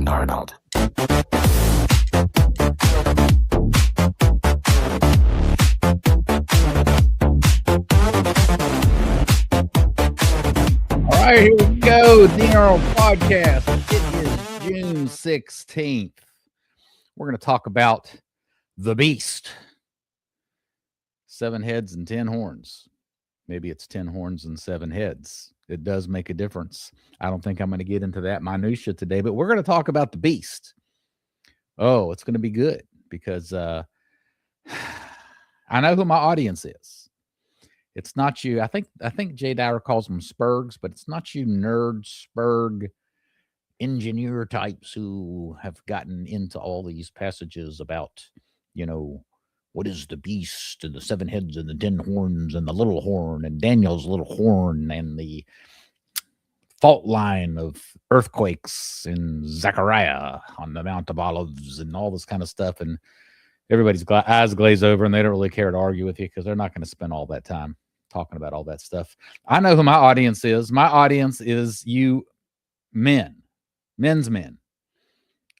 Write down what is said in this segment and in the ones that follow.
and Arnold. All right, here we go. Dean Arnold Podcast. It is June 16th. We're going to talk about the beast. 7 heads and 10 horns. Maybe it's 10 horns and 7 heads. It does make a difference. I don't think I'm going to get into that minutia today, but we're going to talk about the beast. Oh, it's going to be good because I know who my audience is. It's not you. I think Jay Dyer calls them Spurgs, but it's not you nerd Spurg engineer types who have gotten into all these passages about, what is the beast and the 7 heads and the 10 horns and the little horn and Daniel's little horn and the fault line of earthquakes in Zechariah on the Mount of Olives and all this kind of stuff. And everybody's eyes glaze over and they don't really care to argue with you because they're not going to spend all that time talking about all that stuff. I know who my audience is. My audience is you men's men,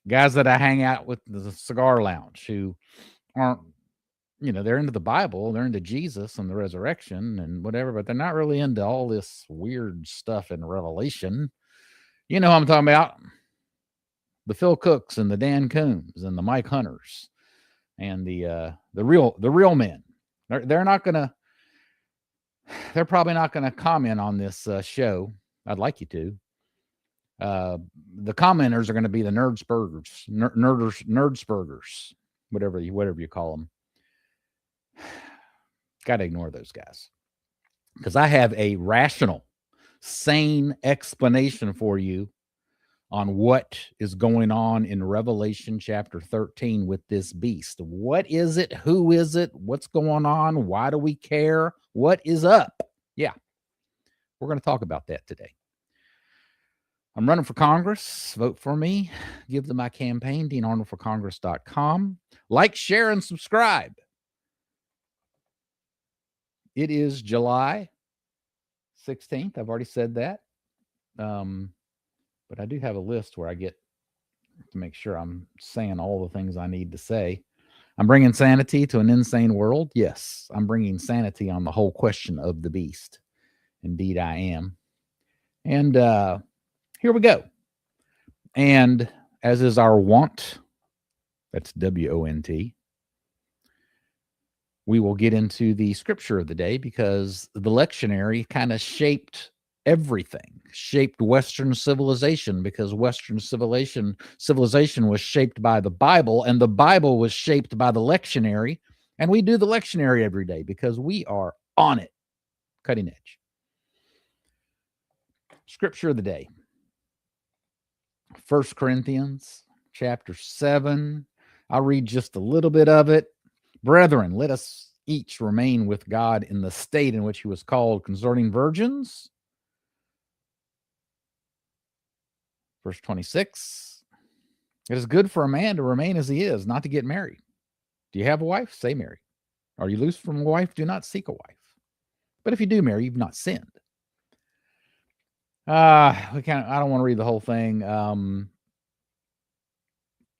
guys that I hang out with the cigar lounge who aren't, they're into the Bible, they're into Jesus and the resurrection and whatever, but they're not really into all this weird stuff in Revelation. You know what I'm talking about? The Phil Cooks and the Dan Coombs and the Mike Hunters and the real men. They're probably not gonna comment on this show. I'd like you to. The commenters are going to be the nerdspurgers, whatever you call them. Got to ignore those guys because I have a rational, sane explanation for you on what is going on in Revelation chapter 13 with this beast. What is it? Who is it? What's going on? Why do we care? What is up? Yeah, we're going to talk about that today. I'm running for Congress. Vote for me. Give them my campaign, DeanArnoldForCongress.com. Like, share, and subscribe. It is July 16th. I've already said that. But I do have a list where I get to make sure I'm saying all the things I need to say. I'm bringing sanity to an insane world. Yes, I'm bringing sanity on the whole question of the beast. Indeed, I am. And here we go. And as is our wont, that's WONT, we will get into the scripture of the day because the lectionary kind of shaped everything, shaped Western civilization because Western civilization was shaped by the Bible and the Bible was shaped by the lectionary. And we do the lectionary every day because we are on it, cutting edge. Scripture of the day. 1 Corinthians chapter 7. I'll read just a little bit of it. Brethren, let us each remain with God in the state in which he was called concerning virgins. Verse 26. It is good for a man to remain as he is, not to get married. Do you have a wife? Stay married. Are you loose from a wife? Do not seek a wife. But if you do marry, you've not sinned. I don't want to read the whole thing.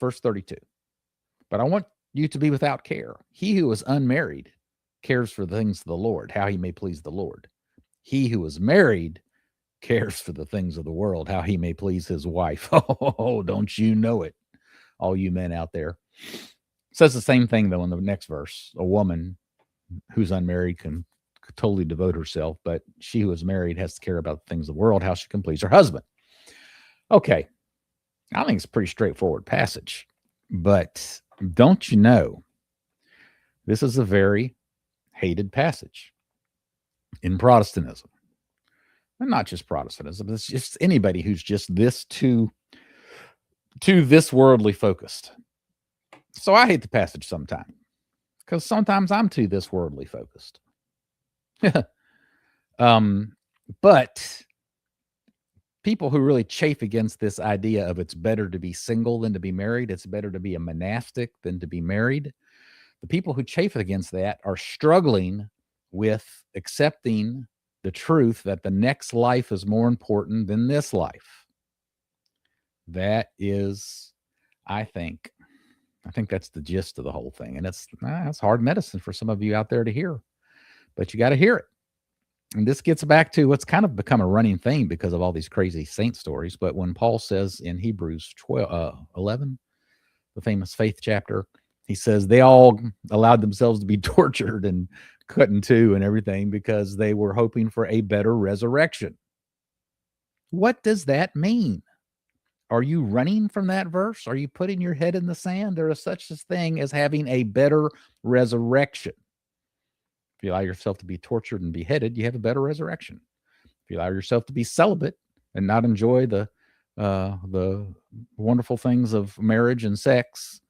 Verse 32. But I want you to be without care. He who is unmarried cares for the things of the Lord, how he may please the Lord. He who is married cares for the things of the world, how he may please his wife. Oh, don't you know it, all you men out there. It says the same thing, though, in the next verse. A woman who's unmarried can totally devote herself, but she who is married has to care about the things of the world, how she can please her husband. Okay, I think it's a pretty straightforward passage, but don't you know this is a very hated passage in Protestantism, and not just Protestantism, it's just anybody who's just this too this worldly focused. So I hate the passage sometimes because sometimes I'm too this worldly focused. But people who really chafe against this idea of it's better to be single than to be married, it's better to be a monastic than to be married, the people who chafe against that are struggling with accepting the truth that the next life is more important than this life. That is, I think that's the gist of the whole thing. And it's hard medicine for some of you out there to hear, but you got to hear it. And this gets back to what's kind of become a running theme because of all these crazy saint stories. But when Paul says in Hebrews 11, the famous faith chapter, he says they all allowed themselves to be tortured and cut in two and everything because they were hoping for a better resurrection. What does that mean? Are you running from that verse? Are you putting your head in the sand? There is such a thing as having a better resurrection. If you allow yourself to be tortured and beheaded, you have a better resurrection. If you allow yourself to be celibate and not enjoy the wonderful things of marriage and sex,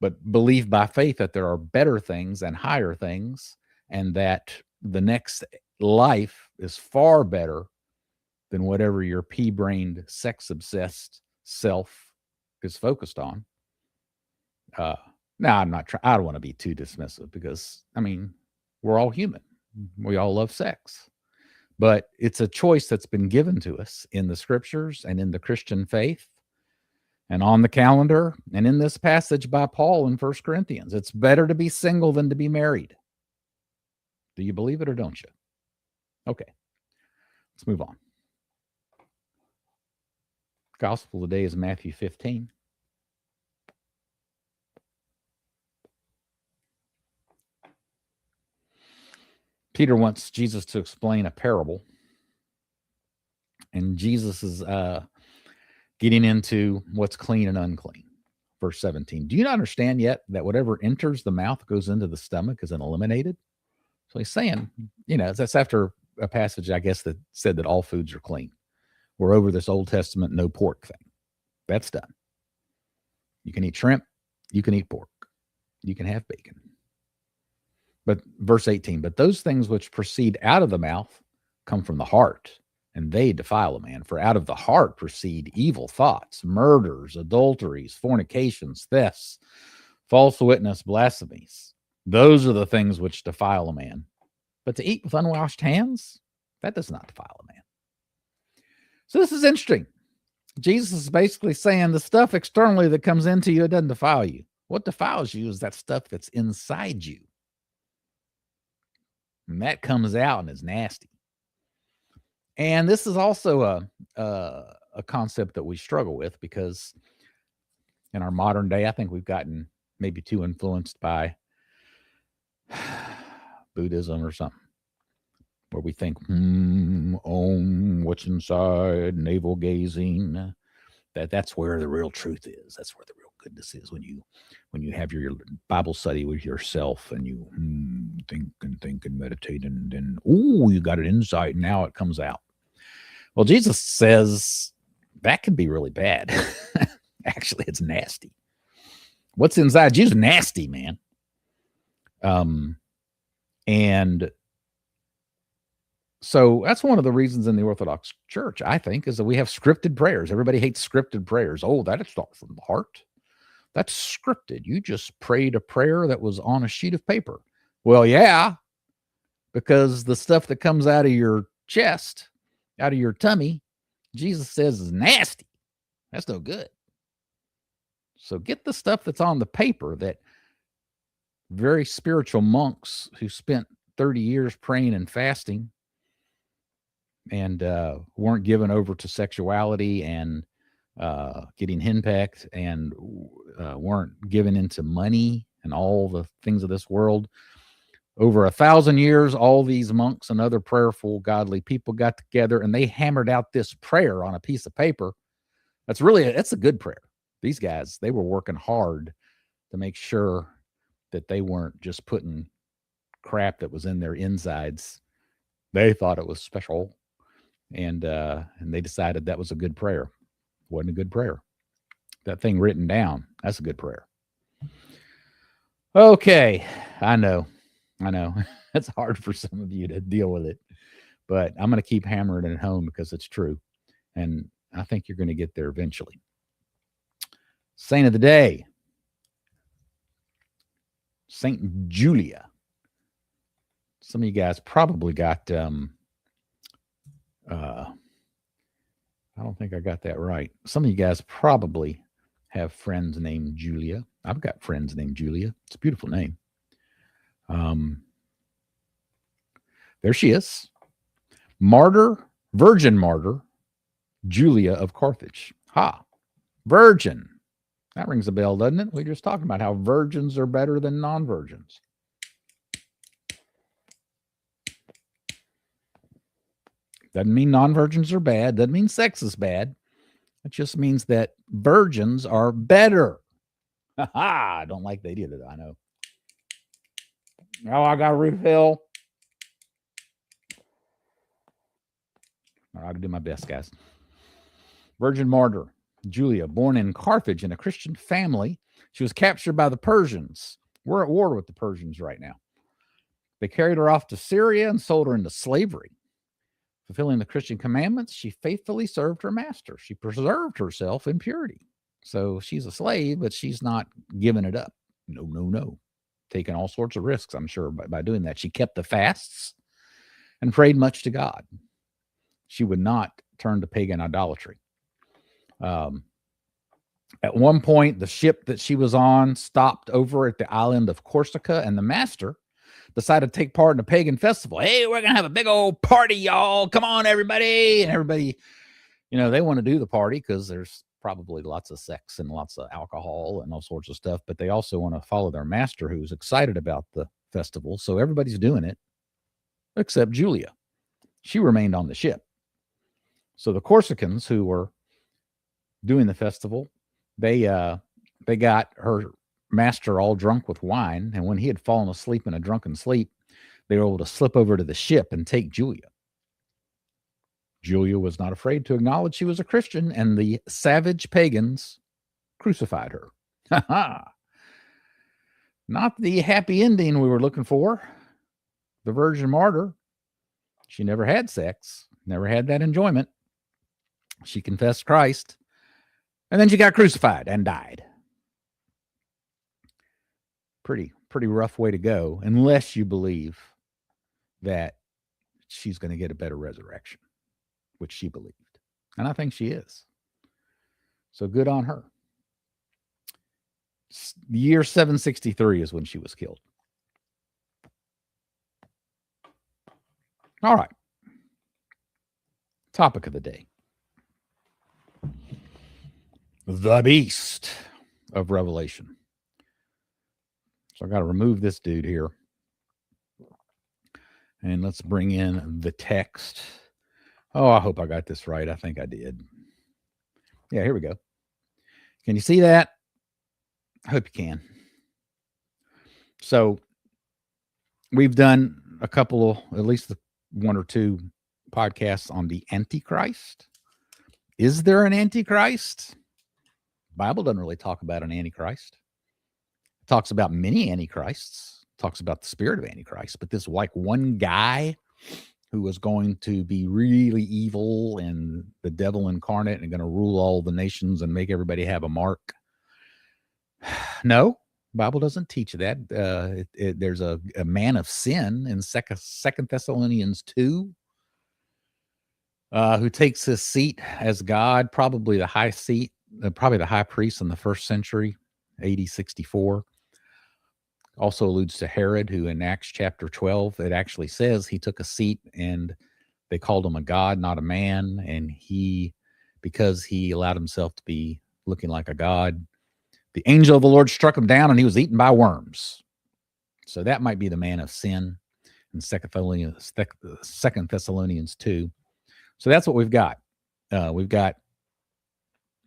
but believe by faith that there are better things and higher things, and that the next life is far better than whatever your pea-brained, sex-obsessed self is focused on. Now, I don't want to be too dismissive because, I mean, we're all human. We all love sex. But it's a choice that's been given to us in the scriptures and in the Christian faith and on the calendar and in this passage by Paul in 1 Corinthians. It's better to be single than to be married. Do you believe it or don't you? Okay, let's move on. Gospel today is Matthew 15. Peter wants Jesus to explain a parable. And Jesus is getting into what's clean and unclean. Verse 17. Do you not understand yet that whatever enters the mouth goes into the stomach is eliminated? So he's saying, that's after a passage, I guess, that said that all foods are clean. We're over this Old Testament no pork thing. That's done. You can eat shrimp. You can eat pork. You can have bacon. But verse 18, but those things which proceed out of the mouth come from the heart, and they defile a man. For out of the heart proceed evil thoughts, murders, adulteries, fornications, thefts, false witness, blasphemies. Those are the things which defile a man. But to eat with unwashed hands, that does not defile a man. So this is interesting. Jesus is basically saying the stuff externally that comes into you, it doesn't defile you. What defiles you is that stuff that's inside you. And that comes out and is nasty. And this is also a concept that we struggle with because in our modern day, I think we've gotten maybe too influenced by Buddhism or something, where we think, what's inside, navel gazing, that's where the real truth is. That's where the real goodness is when you have your Bible study with yourself and you think and meditate and then, you got an insight and now it comes out. Well, Jesus says that could be really bad. Actually, it's nasty. What's inside you's nasty, man. And so that's one of the reasons in the Orthodox Church, I think, is that we have scripted prayers. Everybody hates scripted prayers. Oh, that is not from the heart. That's scripted. You just prayed a prayer that was on a sheet of paper. Well, yeah, because the stuff that comes out of your chest, out of your tummy, Jesus says is nasty. That's no good. So get the stuff that's on the paper that very spiritual monks who spent 30 years praying and fasting and weren't given over to sexuality and getting henpecked and weren't given into money and all the things of this world. Over 1,000 years, all these monks and other prayerful, godly people got together and they hammered out this prayer on a piece of paper. That's a good prayer. These guys, they were working hard to make sure that they weren't just putting crap that was in their insides. They thought it was special. And they decided that was a good prayer. Wasn't a good prayer. That thing written down, that's a good prayer. Okay, I know. It's hard for some of you to deal with it, but I'm going to keep hammering it home because it's true. And I think you're going to get there eventually. Saint of the day, Saint Julia. Some of you guys probably got I don't think I got that right. Some of you guys probably have friends named Julia. I've got friends named Julia. It's a beautiful name. There she is. Martyr, virgin martyr, Julia of Carthage. Ha, virgin. That rings a bell, doesn't it? We were just talking about how virgins are better than non-virgins. Doesn't mean non-virgins are bad. Doesn't mean sex is bad. It just means that virgins are better. Ha ha! I don't like they did it. I know. Oh, I got a refill. All right, I'll do my best, guys. Virgin martyr Julia, born in Carthage in a Christian family. She was captured by the Persians. We're at war with the Persians right now. They carried her off to Syria and sold her into slavery. Fulfilling the Christian commandments, she faithfully served her master. She preserved herself in purity. So she's a slave, but she's not giving it up. No. Taking all sorts of risks, I'm sure, by doing that. She kept the fasts and prayed much to God. She would not turn to pagan idolatry. At one point, the ship that she was on stopped over at the island of Corsica, and the master decided to take part in a pagan festival. Hey, we're going to have a big old party, y'all. Come on, everybody. And everybody, they want to do the party because there's probably lots of sex and lots of alcohol and all sorts of stuff, but they also want to follow their master who's excited about the festival. So everybody's doing it except Julia. She remained on the ship. So the Corsicans who were doing the festival, they got her master all drunk with wine, and when he had fallen asleep in a drunken sleep, they were able to slip over to the ship and take Julia. Julia was not afraid to acknowledge she was a Christian, and the savage pagans crucified her. Ha ha! Not the happy ending we were looking for. The virgin martyr, she never had sex, never had that enjoyment. She confessed Christ, and then she got crucified and died. Pretty rough way to go, unless you believe that she's going to get a better resurrection, which she believed. And I think she is. So good on her. The year 763 is when she was killed. All right. Topic of the day. The beast of Revelation. So I got to remove this dude here. And let's bring in the text. Oh, I hope I got this right. I think I did. Yeah, here we go. Can you see that? I hope you can. So we've done a couple, at least one or two podcasts on the Antichrist. Is there an Antichrist? The Bible doesn't really talk about an Antichrist. It talks about many Antichrists. It talks about the spirit of Antichrist. But this like one guy who was going to be really evil and the devil incarnate and going to rule all the nations and make everybody have a mark. No, Bible doesn't teach that. There's a man of sin in Second Thessalonians 2 who takes his seat as God, probably the high seat, probably the high priest in the first century, AD 64. Also alludes to Herod, who in Acts chapter 12, it actually says he took a seat and they called him a god, not a man. And because he allowed himself to be looking like a god, the angel of the Lord struck him down and he was eaten by worms. So that might be the man of sin in Second Thessalonians 2. So that's what we've got. And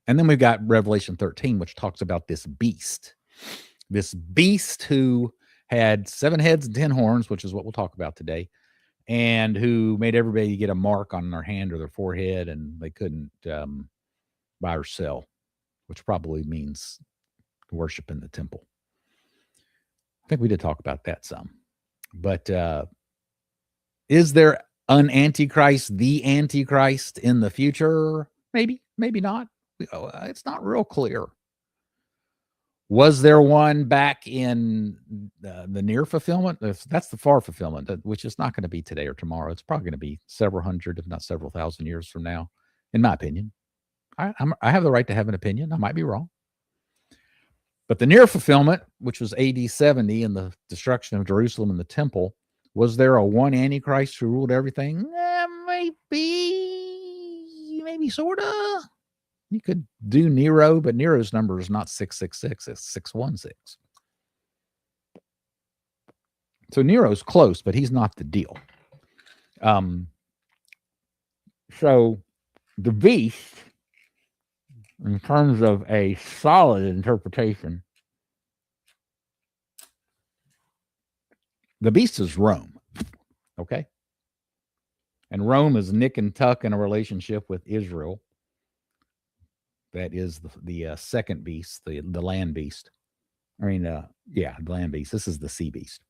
then we've got Revelation 13, which talks about this beast who had 7 heads and 10 horns, which is what we'll talk about today, and who made everybody get a mark on their hand or their forehead, and they couldn't buy or sell, which probably means worship in the temple. I think we did talk about that some. But is there an Antichrist, the Antichrist in the future? Maybe, maybe not. It's not real clear. Was there one back in the near fulfillment? That's the far fulfillment, which is not going to be today or tomorrow. It's probably going to be several hundred, if not several thousand years from now. in my opinion. I have the right to have an opinion. I might be wrong. But the near fulfillment, which was AD 70 and the destruction of Jerusalem and the temple, was there a one Antichrist who ruled everything? Maybe sort of. You could do Nero, but Nero's number is not 666, it's 616. So Nero's close, but he's not the deal. So the beast, in terms of a solid interpretation, the beast is Rome, okay? And Rome is nick and tuck in a relationship with Israel. That is the second beast, the land beast. The land beast. This is the sea beast.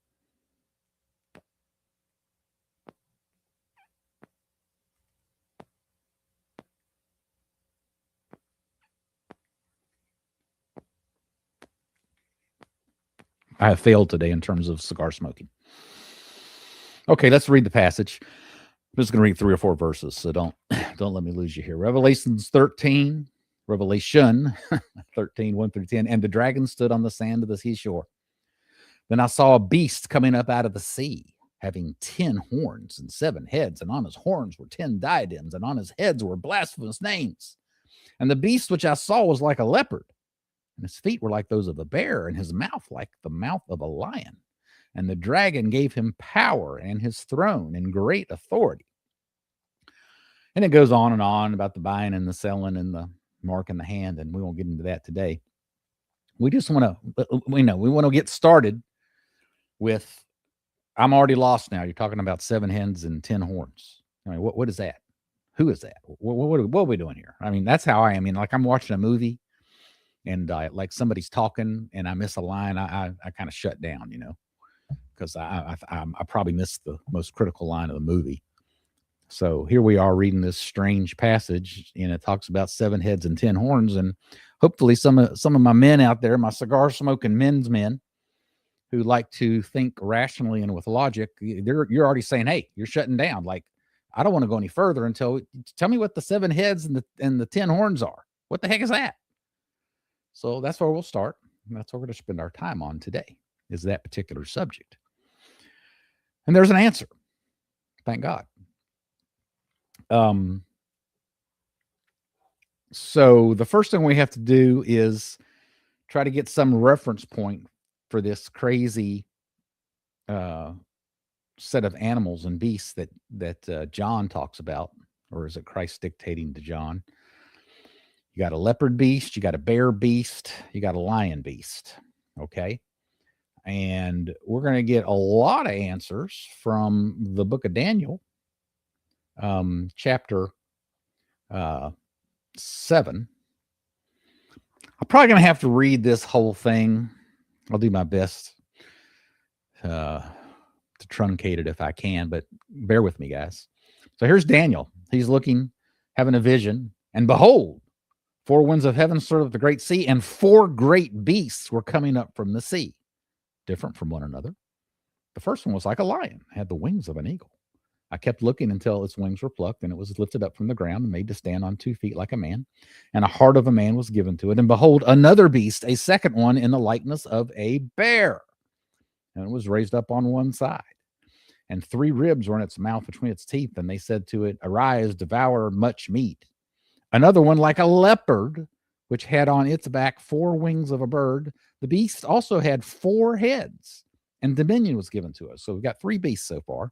I have failed today in terms of cigar smoking. Okay, let's read the passage. I'm just going to read 3 or 4 verses, so don't let me lose you here. Revelation 13, 1 through 10. And the dragon stood on the sand of the seashore. Then I saw a beast coming up out of the sea, having 10 horns and 7 heads, and on his horns were 10 diadems, and on his heads were blasphemous names. And the beast which I saw was like a leopard, and his feet were like those of a bear, and his mouth like the mouth of a lion. And the dragon gave him power and his throne and great authority. And it goes on and on about the buying and the selling and the mark in the hand, and we won't get into that today. We just want to get started with, I'm already lost now. You're talking about 7 heads and 10 horns. I mean, what is that? Who is that? What are we doing here? I mean, that's how I am. I mean, like I'm watching a movie and like somebody's talking and I miss a line. I kind of shut down, because I probably missed the most critical line of the movie. So here we are reading this strange passage, and it talks about 7 heads and 10 horns. And hopefully some of my men out there, my cigar smoking men's men who like to think rationally and with logic, you're already saying, hey, you're shutting down. Like, I don't want to go any further until tell me what the 7 heads and the 10 horns are. What the heck is that? So that's where we'll start. And that's what we're going to spend our time on today, is that particular subject. And there's an answer. Thank God. So the first thing we have to do is try to get some reference point for this crazy set of animals and beasts that John talks about, or is it Christ dictating to John? You got a leopard beast, you got a bear beast, you got a lion beast. Okay. And we're going to get a lot of answers from the book of Daniel, chapter 7. I'm probably going to have to read this whole thing. I'll do my best to truncate it if I can, but bear with me, guys. So here's Daniel. He's looking, having a vision, and behold, 4 winds of heaven stirred up the great sea, and 4 great beasts were coming up from the sea, different from one another. The first one was like a lion, had the wings of an eagle. I kept looking until its wings were plucked, and it was lifted up from the ground and made to stand on 2 feet like a man, and a heart of a man was given to it. And behold, another beast, a second one in the likeness of a bear, and it was raised up on one side. And 3 ribs were in its mouth between its teeth, and they said to it, arise, devour much meat. Another one like a leopard, which had on its back 4 wings of a bird. The beast also had 4 heads, and dominion was given to us. So we've got 3 beasts so far.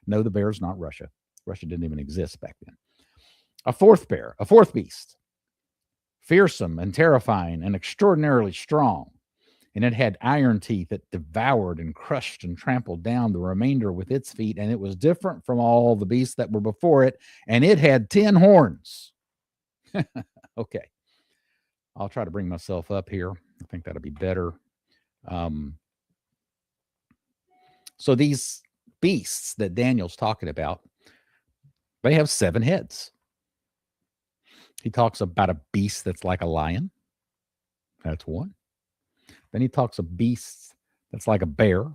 No, the bear's not Russia. Russia didn't even exist back then. A fourth beast, fearsome and terrifying and extraordinarily strong. And it had iron teeth that devoured and crushed and trampled down the remainder with its feet. And it was different from all the beasts that were before it. And it had 10 horns. Okay. I'll try to bring myself up here. I think that'll be better. So these beasts that Daniel's talking about, they have 7 heads. He talks about a beast that's like a lion. That's 1. Then he talks of beasts that's like a bear.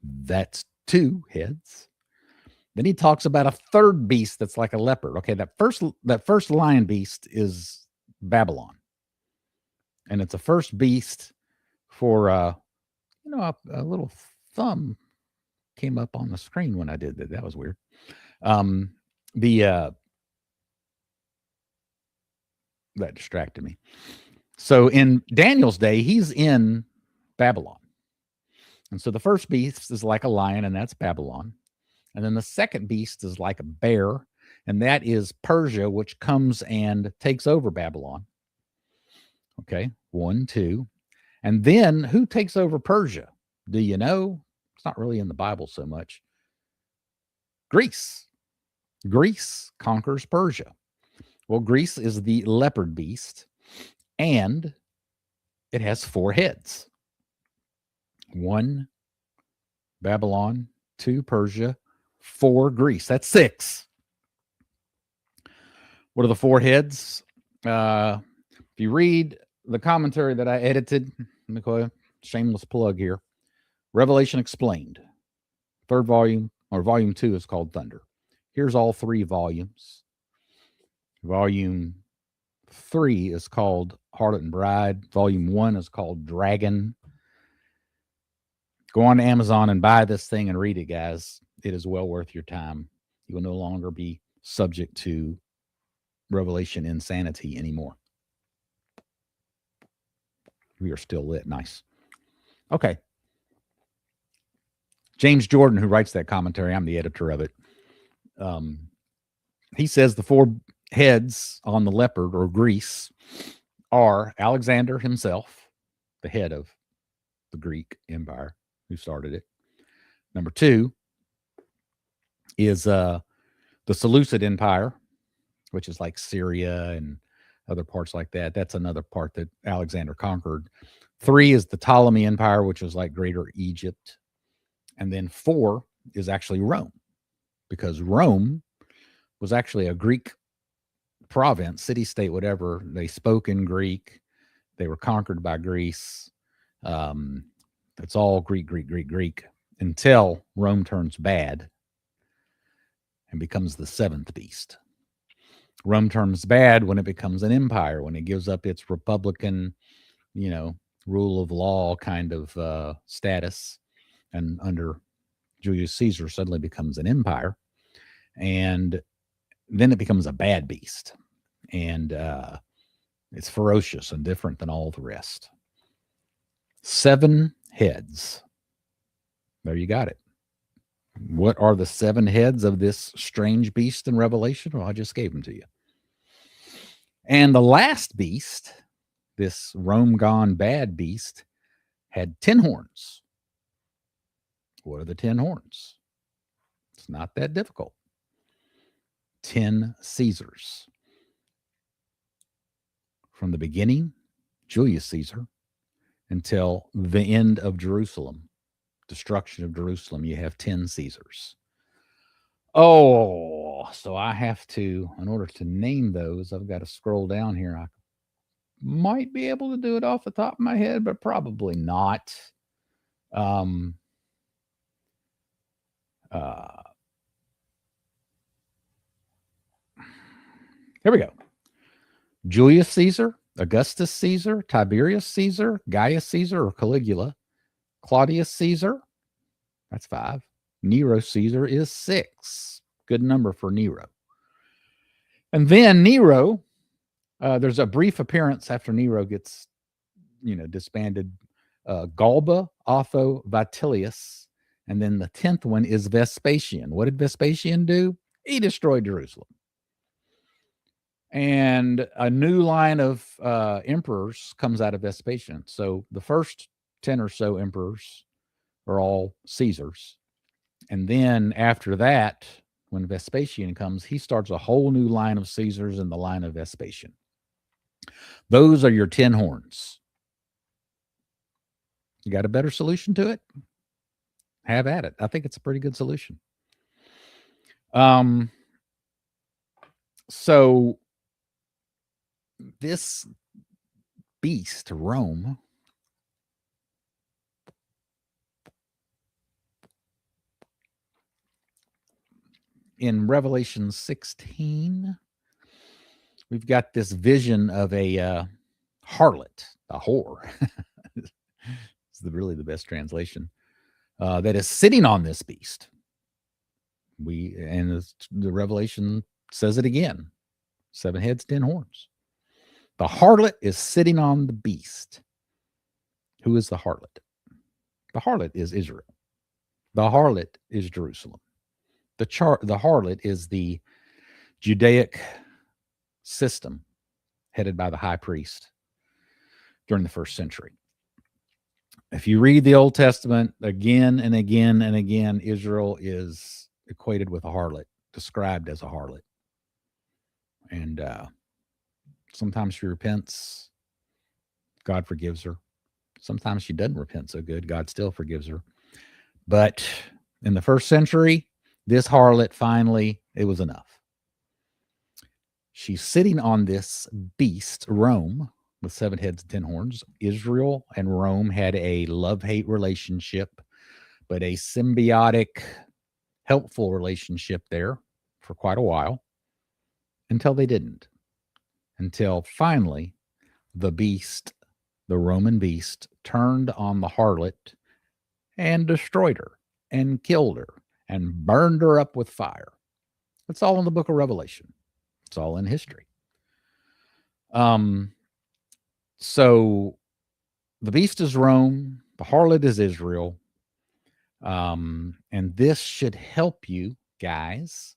That's 2 heads. Then he talks about a third beast that's like a leopard. Okay, that first lion beast is Babylon, and it's a first beast for a little thumb came up on the screen when I did that. That was weird. That distracted me. So in Daniel's day, he's in Babylon. And so the first beast is like a lion, and that's Babylon. And then the second beast is like a bear, and that is Persia, which comes and takes over Babylon. Okay, 1, 2. And then who takes over Persia? Do you know? It's not really in the Bible so much. Greece. Greece conquers Persia. Well, Greece is the leopard beast, and it has 4 heads. 1, Babylon, 2, Persia, 4, Greece. That's 6. What are the 4 heads? If you read the commentary that I edited, shameless plug here, Revelation Explained, 3rd volume, or volume 2 is called Thunder. Here's all 3 volumes. Volume 3 is called Harlot and Bride. Volume 1 is called Dragon. Go on to Amazon and buy this thing and read it, guys. It is well worth your time. You will no longer be subject to Revelation insanity anymore. We are still lit. Nice. Okay. James Jordan, who writes that commentary, I'm the editor of it. He says the 4 heads on the leopard or Greece are Alexander himself, the head of the Greek Empire, who started it. Number 2 is the Seleucid Empire, which is like Syria and other parts like that. That's another part that Alexander conquered. 3 is the Ptolemy Empire, which was like Greater Egypt. And then 4 is actually Rome, because Rome was actually a Greek province, city-state, whatever. They spoke in Greek. They were conquered by Greece. It's all Greek, until Rome turns bad and becomes the 7th beast. Rome turns bad when it becomes an empire, when it gives up its republican, rule of law kind of status, and under Julius Caesar suddenly becomes an empire. And then it becomes a bad beast. And it's ferocious and different than all the rest. 7 heads. There you got it. What are the 7 heads of this strange beast in Revelation? Well, I just gave them to you. And the last beast, this Rome gone bad beast, had 10 horns. What are the 10 horns? It's not that difficult. 10 Caesars. From the beginning, Julius Caesar, until the end of Jerusalem, destruction of Jerusalem, you have 10 Caesars. Oh, so I have to, in order to name those, I've got to scroll down here. I might be able to do it off the top of my head, but probably not. Here we go. Julius Caesar, Augustus Caesar, Tiberius Caesar, Gaius Caesar or Caligula, Claudius Caesar, that's 5. Nero Caesar is 6. Good number for Nero. And then Nero, there's a brief appearance after Nero gets, disbanded. Galba, Otho, Vitellius, and then the 10th one is Vespasian. What did Vespasian do? He destroyed Jerusalem. And a new line of emperors comes out of Vespasian. So the first 10 or so emperors are all Caesars. And then after that, when Vespasian comes, he starts a whole new line of Caesars in the line of Vespasian. Those are your 10 horns. You got a better solution to it? Have at it. I think it's a pretty good solution. So this beast, Rome, in Revelation 16, we've got this vision of a harlot, a whore. It's really the best translation, that is sitting on this beast. The Revelation says it again: 7 heads, 10 horns. The harlot is sitting on the beast. Who is the harlot? The harlot is Israel. The harlot is Jerusalem. The harlot is the Judaic system headed by the high priest during the first century. If you read the Old Testament again and again and again, Israel is equated with a harlot, described as a harlot. And sometimes she repents, God forgives her. Sometimes she doesn't repent so good, God still forgives her. But in the first century, this harlot finally, it was enough. She's sitting on this beast, Rome, with 7 heads and 10 horns. Israel and Rome had a love-hate relationship, but a symbiotic, helpful relationship there for quite a while, until they didn't. Until finally, the beast, the Roman beast, turned on the harlot and destroyed her and killed her and burned her up with fire. It's all in the book of Revelation. It's all in history. So the beast is Rome, the harlot is Israel. And this should help you guys,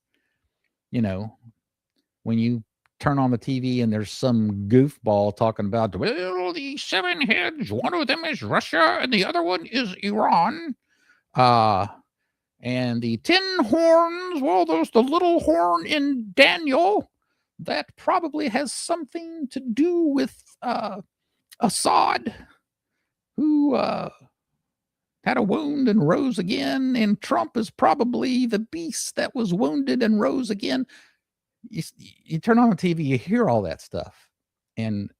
when you turn on the TV and there's some goofball talking about, well, the 7 heads, one of them is Russia and the other one is Iran. And the 10 horns, well, there's the little horn in Daniel that probably has something to do with Assad, who had a wound and rose again, and Trump is probably the beast that was wounded and rose again. You turn on the TV, you hear all that stuff, and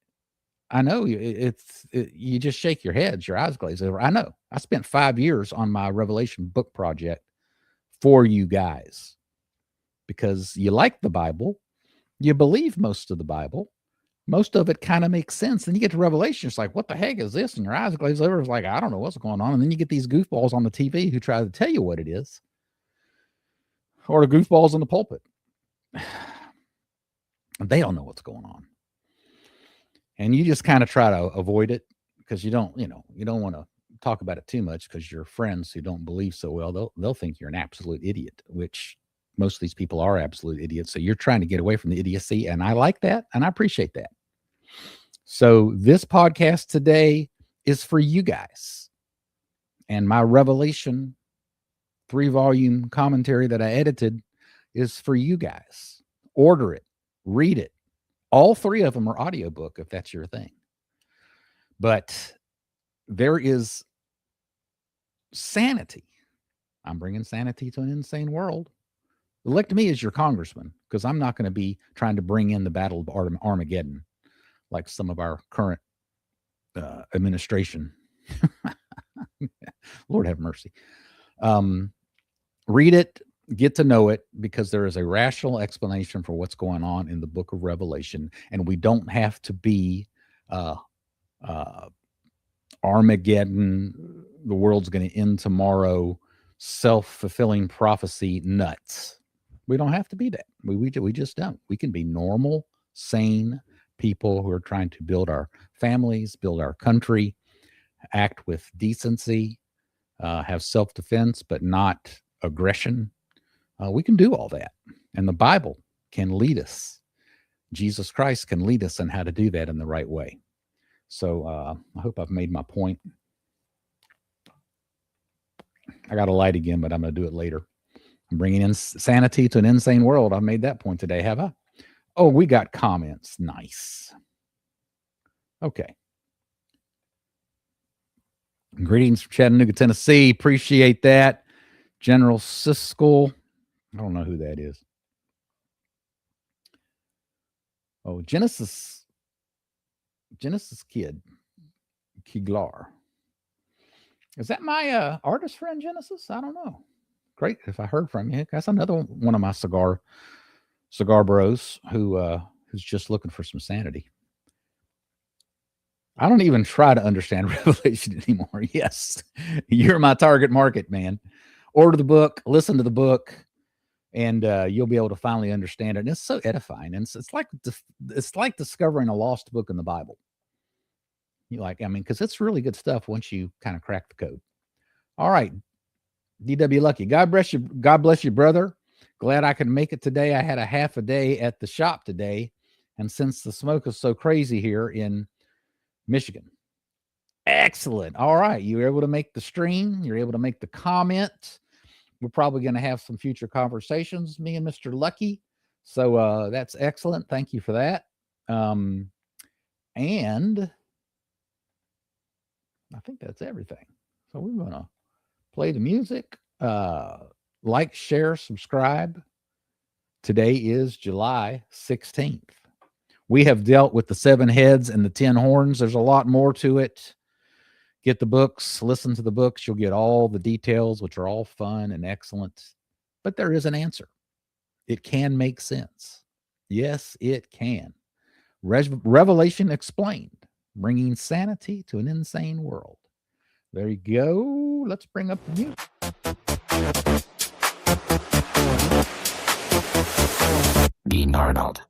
I know you just shake your heads, your eyes glaze over. I know. I spent 5 years on my Revelation book project for you guys because you like the Bible, you believe most of the Bible, most of it kind of makes sense. Then you get to Revelation, it's like, what the heck is this? And your eyes glaze over. It's like, I don't know what's going on. And then you get these goofballs on the TV who try to tell you what it is, or the goofballs in the pulpit. They don't know what's going on. And you just kind of try to avoid it because you don't want to talk about it too much because your friends who don't believe so well, they'll think you're an absolute idiot, which most of these people are absolute idiots. So you're trying to get away from the idiocy. And I like that. And I appreciate that. So this podcast today is for you guys. And my Revelation 3-volume commentary that I edited is for you guys. Order it, read it. All 3 of them are audiobook if that's your thing. But there is sanity. I'm bringing sanity to an insane world. Elect me as your congressman because I'm not going to be trying to bring in the battle of Armageddon like some of our current administration. Lord have mercy. Read it, get to know it, because there is a rational explanation for what's going on in the book of Revelation. And we don't have to be Armageddon, the world's going to end tomorrow, self-fulfilling prophecy nuts. We don't have to be that. We just don't. We can be normal, sane people who are trying to build our families, build our country, act with decency, have self-defense, but not aggression. We can do all that. And the Bible can lead us. Jesus Christ can lead us in how to do that in the right way. So I hope I've made my point. I got a light again, but I'm going to do it later. I'm bringing in sanity to an insane world. I've made that point today, have I? Oh, we got comments. Nice. Okay. Greetings from Chattanooga, Tennessee. Appreciate that. General Siskel. I don't know who that is. Oh, Genesis Kid. Kiglar. Is that my artist friend, Genesis? I don't know. great if I heard from you. That's another one of my cigar bros who's just looking for some sanity. I don't even try to understand Revelation anymore. Yes, you're my target market, man. Order the book, listen to the book, and you'll be able to finally understand it. And it's so edifying, and it's like discovering a lost book in the Bible. Because it's really good stuff once you kind of crack the code. All right, DW Lucky, God bless you. God bless you, brother. Glad I could make it today. I had a half a day at the shop today, and since the smoke is so crazy here in Michigan. Excellent. All right. You were able to make the stream. You're able to make the comment. We're probably going to have some future conversations, me and Mr. Lucky. So that's excellent. Thank you for that. And I think that's everything. So we're going to play the music. Like, share, subscribe. Today is July 16th. We have dealt with the 7 heads and the 10 horns. There's a lot more to it. Get the books, listen to the books. You'll get all the details, which are all fun and excellent. But there is an answer. It can make sense. Yes, it can. Revelation explained, bringing sanity to an insane world. There you go. Let's bring up the music. Dean Arnold.